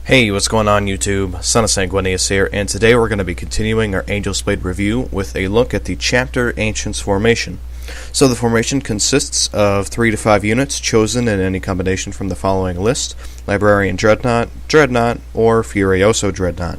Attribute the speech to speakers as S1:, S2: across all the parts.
S1: Hey, what's going on YouTube? Son of Sanguinius here, and today we're going to be continuing our Angel's Blade review with a look at the Chapter Ancients formation. So the formation consists of 3 to 5 units chosen in any combination from the following list: Librarian Dreadnought, Dreadnought, or Furioso Dreadnought.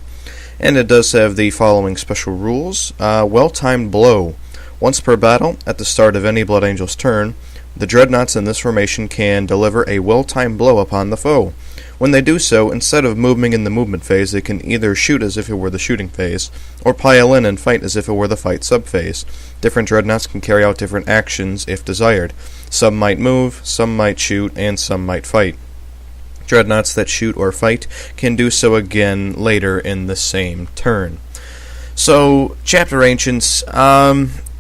S1: And it does have the following special rules. Well-timed blow. Once per battle, at the start of any Blood Angel's turn, the Dreadnoughts in this formation can deliver a well-timed blow upon the foe. When they do so, instead of moving in the movement phase, they can either shoot as if it were the shooting phase, or pile in and fight as if it were the fight subphase. Different Dreadnoughts can carry out different actions if desired. Some might move, some might shoot, and some might fight. Dreadnoughts that shoot or fight can do so again later in the same turn. So, Chapter Ancients,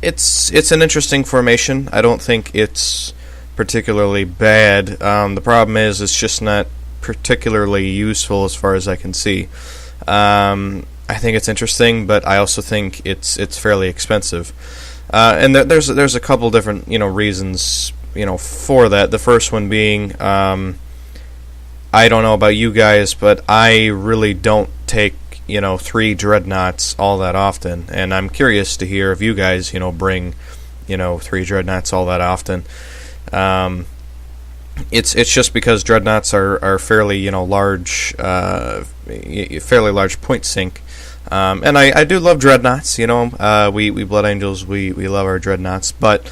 S1: it's an interesting formation. I don't think it's particularly bad. The problem is it's just not particularly useful as far as I can see. I think it's interesting, but I also think it's fairly expensive. And there's a couple different reasons for that. The first one being, I don't know about you guys, but I really don't take 3 Dreadnoughts all that often, and I'm curious to hear if you guys bring 3 Dreadnoughts all that often. It's just because Dreadnoughts are fairly large, fairly large point sink, and I do love Dreadnoughts. We Blood Angels, we love our Dreadnoughts, but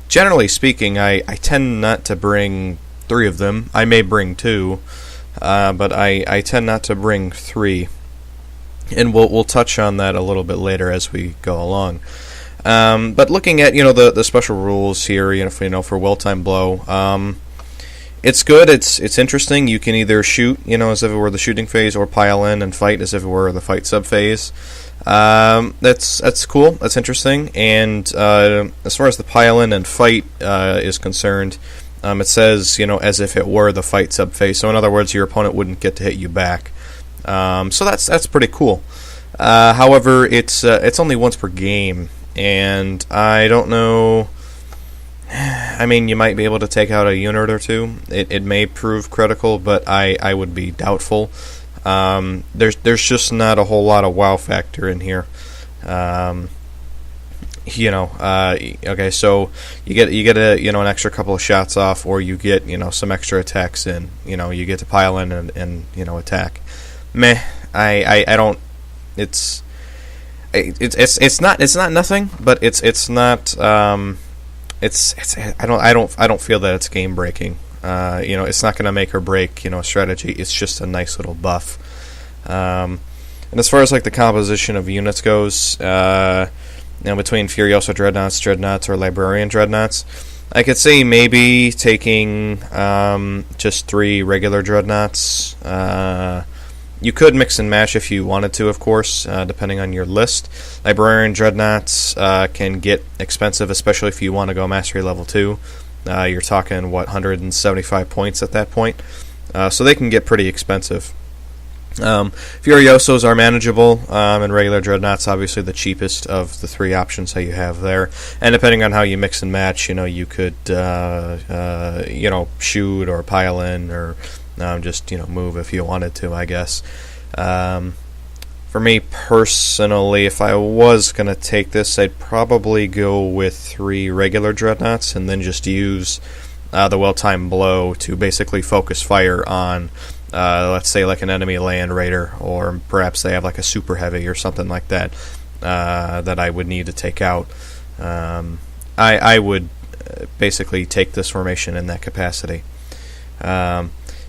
S1: generally speaking, I tend not to bring 3 of them. I may bring 2, but I tend not to bring 3, and we'll touch on that a little bit later as we go along. But looking at the special rules here, for well-timed blow, it's good. It's interesting. You can either shoot, as if it were the shooting phase, or pile in and fight as if it were the fight sub phase. That's cool. That's interesting. And as far as the pile in and fight is concerned, it says as if it were the fight sub phase. So in other words, your opponent wouldn't get to hit you back. So that's pretty cool. However, it's only once per game. And I don't know. I mean, you might be able to take out a unit or 2. It may prove critical, but I would be doubtful. There's just not a whole lot of wow factor in here. Okay, so you get an extra couple of shots off, or you get some extra attacks in. You get to pile in and attack. Meh. I don't. It's not nothing, but it's not I don't feel that it's game breaking. It's not going to make or break a strategy. It's just a nice little buff. And as far as the composition of units goes, between Furioso Dreadnoughts, or Librarian Dreadnoughts, I could see maybe taking just 3 regular Dreadnoughts. You could mix and match if you wanted to, of course, depending on your list. Librarian Dreadnoughts can get expensive, especially if you want to go Mastery Level 2. You're talking, 175 points at that point. So they can get pretty expensive. Furiosos are manageable, and regular Dreadnoughts, obviously the cheapest of the 3 options that you have there. And depending on how you mix and match, you could, shoot or pile in, or just move if you wanted to, I guess. For me personally, if I was going to take this, I'd probably go with 3 regular Dreadnoughts and then just use the well-timed blow to basically focus fire on, let's say, an enemy land raider, or perhaps they have a super heavy or something like that that I would need to take out. I would basically take this formation in that capacity.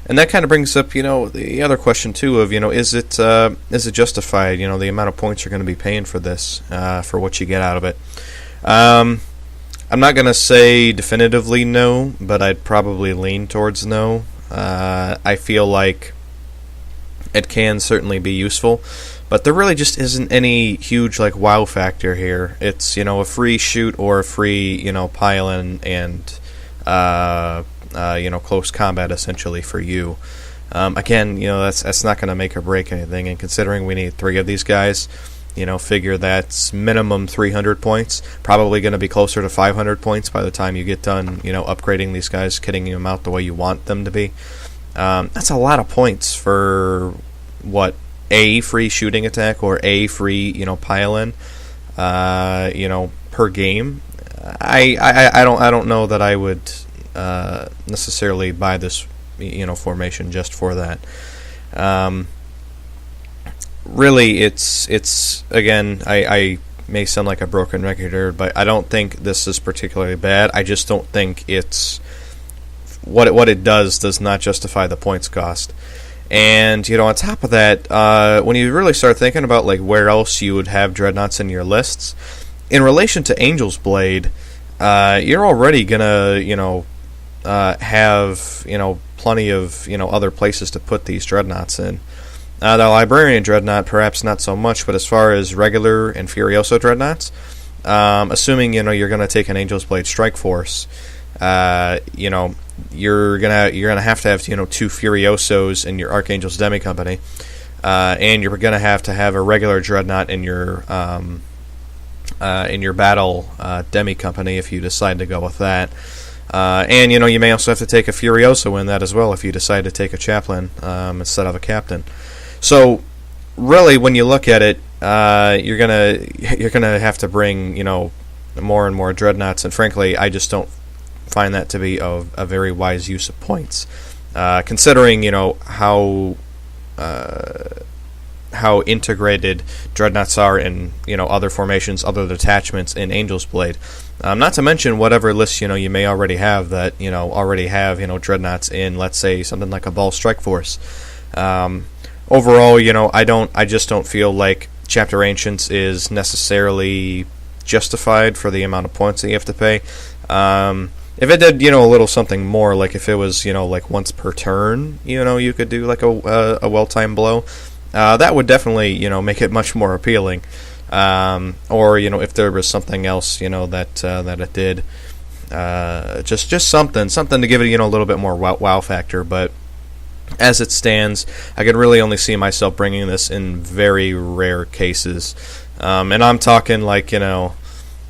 S1: And that kind of brings up, the other question too of, is it justified? The amount of points you're going to be paying for this, for what you get out of it. I'm not going to say definitively no, but I'd probably lean towards no. I feel like it can certainly be useful, but there really just isn't any huge wow factor here. It's a free shoot or a free pile in and close combat essentially for you. Again, that's not going to make or break anything, and considering we need 3 of these guys, figure that's minimum 300 points, probably going to be closer to 500 points by the time you get done, upgrading these guys, kitting them out the way you want them to be. That's a lot of points for what, a free shooting attack or a free pile-in per game. I don't know that I would necessarily buy this formation just for that. Really, it's again, I may sound like a broken record here, but I don't think this is particularly bad. I just don't think it's what it does not justify the points cost. And on top of that, when you really start thinking about like where else you would have Dreadnoughts in your lists, in relation to Angel's Blade, you're already gonna have plenty of other places to put these Dreadnoughts in. The Librarian Dreadnought, perhaps not so much, but as far as regular and Furioso Dreadnoughts, assuming you're going to take an Angel's Blade Strike Force, you're gonna have to have two Furiosos in your Archangel's Demi Company, and you're gonna have to have a regular Dreadnought in your Battle Demi Company if you decide to go with that. And you may also have to take a Furioso in that as well if you decide to take a Chaplain instead of a Captain. So, really, when you look at it, you're gonna have to bring more and more Dreadnoughts, and frankly, I just don't find that to be a very wise use of points, considering how integrated Dreadnoughts are in other formations, other detachments in Angel's Blade. Not to mention whatever lists you may already have that already have Dreadnoughts in, let's say, something like a Ball Strike Force. Overall, I just don't feel like Chapter Ancients is necessarily justified for the amount of points that you have to pay. If it did, a little something more, like if it was, like once per turn, you could do like a well-timed blow, that would definitely, make it much more appealing. Or, if there was something else, that it did, just something to give it, a little bit more wow factor. But as it stands, I could really only see myself bringing this in very rare cases. And I'm talking like,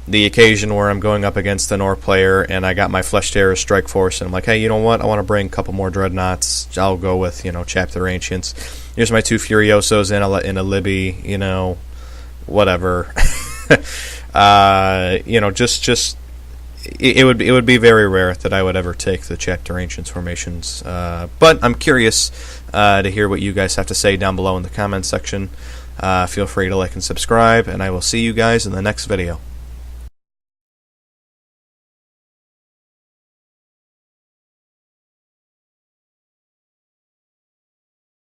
S1: the occasion where I'm going up against an Orc player and I got my Flesh Terror Strike Force and I'm like, hey, you know what? I want to bring a couple more Dreadnoughts. I'll go with, Chapter Ancients. Here's my two Furiosos in a Libby, whatever. It would be very rare that I would ever take the Chapter Ancients formations. But I'm curious to hear what you guys have to say down below in the comments section. Feel free to like and subscribe, and I will see you guys in the next video.